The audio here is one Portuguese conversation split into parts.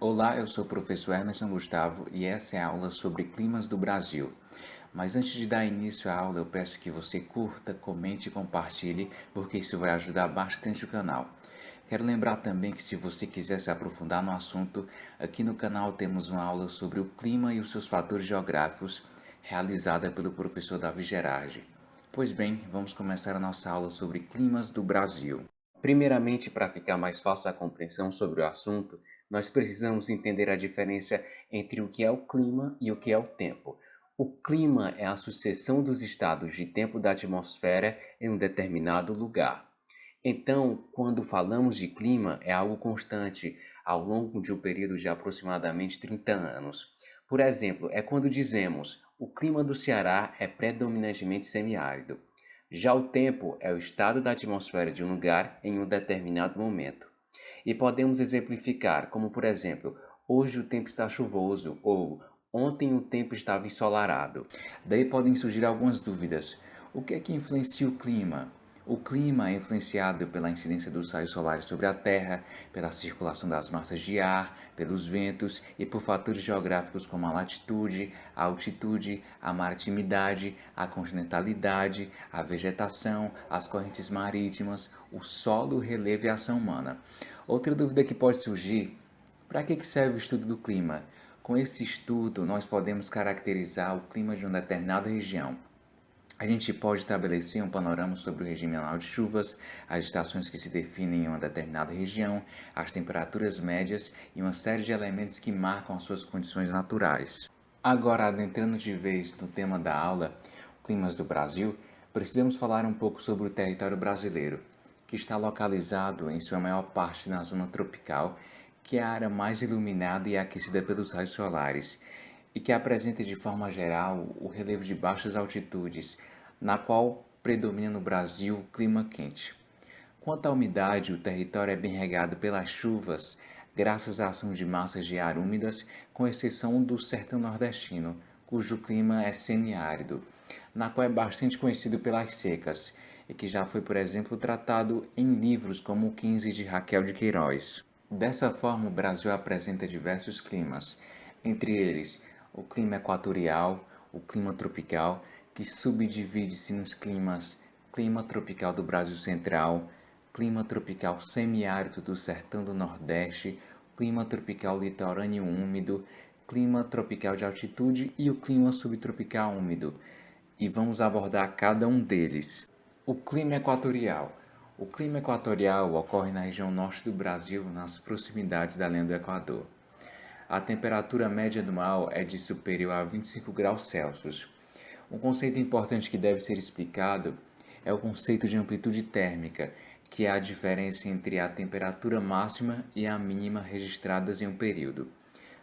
Olá, eu sou o professor Emerson Gustavo e essa é a aula sobre climas do Brasil. Mas antes de dar início à aula, eu peço que você curta, comente e compartilhe, porque isso vai ajudar bastante o canal. Quero lembrar também que se você quiser se aprofundar no assunto, aqui no canal temos uma aula sobre o clima e os seus fatores geográficos, realizada pelo professor Davi Gerardi. Pois bem, vamos começar a nossa aula sobre climas do Brasil. Primeiramente, para ficar mais fácil a compreensão sobre o assunto, nós precisamos entender a diferença entre o que é o clima e o que é o tempo. O clima é a sucessão dos estados de tempo da atmosfera em um determinado lugar. Então, quando falamos de clima, é algo constante ao longo de um período de aproximadamente 30 anos. Por exemplo, é quando dizemos: o clima do Ceará é predominantemente semiárido. Já o tempo é o estado da atmosfera de um lugar em um determinado momento. E podemos exemplificar, como por exemplo, hoje o tempo está chuvoso ou ontem o tempo estava ensolarado. Daí podem surgir algumas dúvidas. O que é que influencia o clima? O clima é influenciado pela incidência dos raios solares sobre a Terra, pela circulação das massas de ar, pelos ventos e por fatores geográficos como a latitude, a altitude, a maritimidade, a continentalidade, a vegetação, as correntes marítimas, o solo, o relevo e a ação humana. Outra dúvida que pode surgir: para que serve o estudo do clima? Com esse estudo, nós podemos caracterizar o clima de uma determinada região. A gente pode estabelecer um panorama sobre o regime anual de chuvas, as estações que se definem em uma determinada região, as temperaturas médias e uma série de elementos que marcam as suas condições naturais. Agora, adentrando de vez no tema da aula, climas do Brasil, precisamos falar um pouco sobre o território brasileiro, que está localizado em sua maior parte na zona tropical, que é a área mais iluminada e aquecida pelos raios solares, e que apresenta de forma geral o relevo de baixas altitudes, na qual predomina no Brasil o clima quente. Quanto à umidade, o território é bem regado pelas chuvas, graças à ação de massas de ar úmidas, com exceção do sertão nordestino, cujo clima é semiárido, na qual é bastante conhecido pelas secas, e que já foi, por exemplo, tratado em livros como o 15 de Raquel de Queiroz. Dessa forma, o Brasil apresenta diversos climas, entre eles o clima equatorial, o clima tropical, que subdivide-se nos climas clima tropical do Brasil Central, clima tropical semiárido do sertão do Nordeste, clima tropical litorâneo úmido, clima tropical de altitude e o clima subtropical úmido. E vamos abordar cada um deles. O clima equatorial. O clima equatorial ocorre na região norte do Brasil, nas proximidades da linha do Equador. A temperatura média anual é de superior a 25 graus Celsius. Um conceito importante que deve ser explicado é o conceito de amplitude térmica, que é a diferença entre a temperatura máxima e a mínima registradas em um período.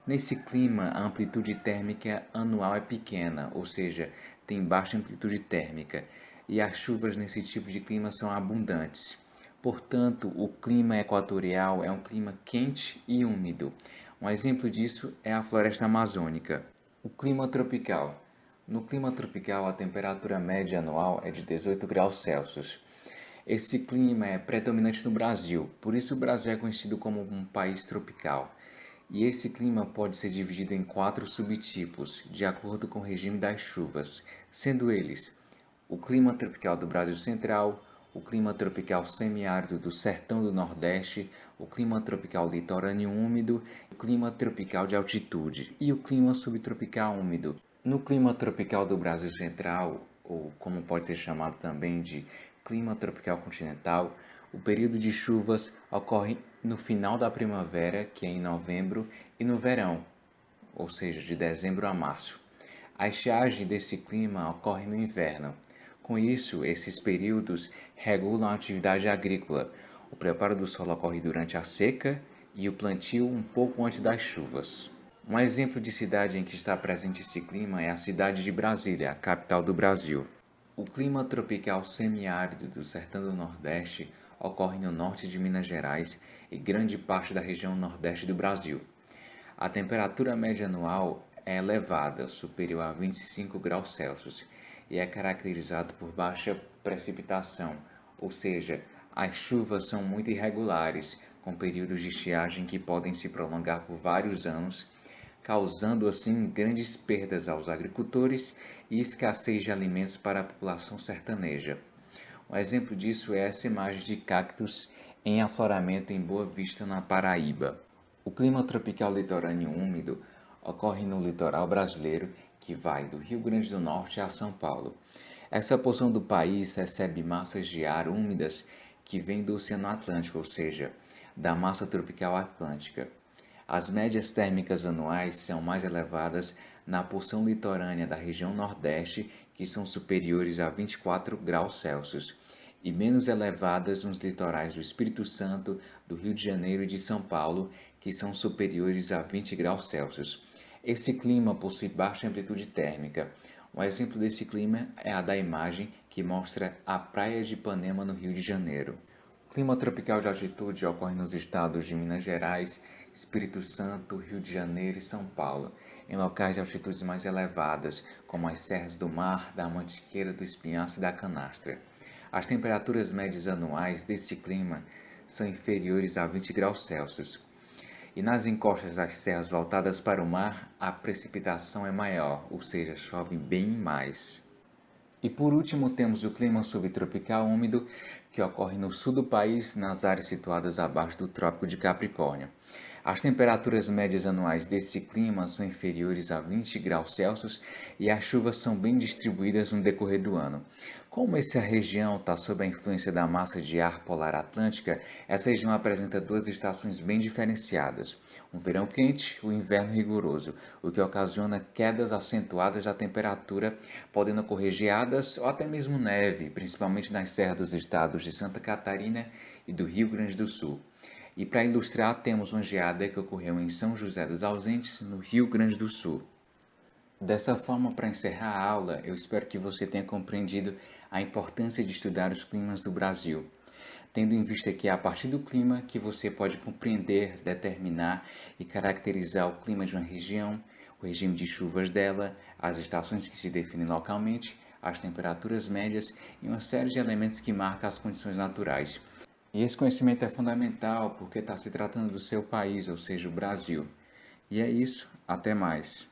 Nesse clima, a amplitude térmica anual é pequena, ou seja, tem baixa amplitude térmica, e as chuvas nesse tipo de clima são abundantes. Portanto, o clima equatorial é um clima quente e úmido. Um exemplo disso é a floresta amazônica. O clima tropical. No clima tropical, a temperatura média anual é de 18 graus Celsius. Esse clima é predominante no Brasil, por isso o Brasil é conhecido como um país tropical. E esse clima pode ser dividido em 4 subtipos, de acordo com o regime das chuvas, sendo eles o clima tropical do Brasil Central, o clima tropical semiárido do Sertão do Nordeste, o clima tropical litorâneo úmido, o clima tropical de altitude e o clima subtropical úmido. No clima tropical do Brasil Central, ou como pode ser chamado também de clima tropical continental, o período de chuvas ocorre no final da primavera, que é em novembro, e no verão, ou seja, de dezembro a março. A estiagem desse clima ocorre no inverno. Com isso, esses períodos regulam a atividade agrícola. O preparo do solo ocorre durante a seca e o plantio um pouco antes das chuvas. Um exemplo de cidade em que está presente esse clima é a cidade de Brasília, a capital do Brasil. O clima tropical semiárido do sertão do Nordeste ocorre no norte de Minas Gerais e grande parte da região nordeste do Brasil. A temperatura média anual é elevada, superior a 25 graus Celsius, e é caracterizado por baixa precipitação, ou seja, as chuvas são muito irregulares, com períodos de estiagem que podem se prolongar por vários anos, causando assim grandes perdas aos agricultores e escassez de alimentos para a população sertaneja. Um exemplo disso é essa imagem de cactos em afloramento em Boa Vista, na Paraíba. O clima tropical litorâneo úmido ocorre no litoral brasileiro, que vai do Rio Grande do Norte a São Paulo. Essa porção do país recebe massas de ar úmidas que vêm do Oceano Atlântico, ou seja, da massa tropical atlântica. As médias térmicas anuais são mais elevadas na porção litorânea da região Nordeste, que são superiores a 24 graus Celsius, e menos elevadas nos litorais do Espírito Santo, do Rio de Janeiro e de São Paulo, que são superiores a 20 graus Celsius. Esse clima possui baixa amplitude térmica. Um exemplo desse clima é a da imagem que mostra a praia de Ipanema, no Rio de Janeiro. O clima tropical de altitude ocorre nos estados de Minas Gerais, Espírito Santo, Rio de Janeiro e São Paulo, em locais de altitudes mais elevadas, como as serras do Mar, da Mantiqueira, do Espinhaço e da Canastra. As temperaturas médias anuais desse clima são inferiores a 20 graus Celsius. E nas encostas das serras voltadas para o mar, a precipitação é maior, ou seja, chove bem mais. E por último, temos o clima subtropical úmido, que ocorre no sul do país, nas áreas situadas abaixo do Trópico de Capricórnio. As temperaturas médias anuais desse clima são inferiores a 20 graus Celsius e as chuvas são bem distribuídas no decorrer do ano. Como essa região está sob a influência da massa de ar polar atlântica, essa região apresenta duas estações bem diferenciadas: um verão quente e um inverno rigoroso, o que ocasiona quedas acentuadas da temperatura, podendo ocorrer geadas ou até mesmo neve, principalmente nas serras dos estados de Santa Catarina e do Rio Grande do Sul. E para ilustrar, temos uma geada que ocorreu em São José dos Ausentes, no Rio Grande do Sul. Dessa forma, para encerrar a aula, eu espero que você tenha compreendido a importância de estudar os climas do Brasil, tendo em vista que é a partir do clima que você pode compreender, determinar e caracterizar o clima de uma região, o regime de chuvas dela, as estações que se definem localmente, as temperaturas médias e uma série de elementos que marcam as condições naturais. E esse conhecimento é fundamental porque está se tratando do seu país, ou seja, o Brasil. E é isso, até mais.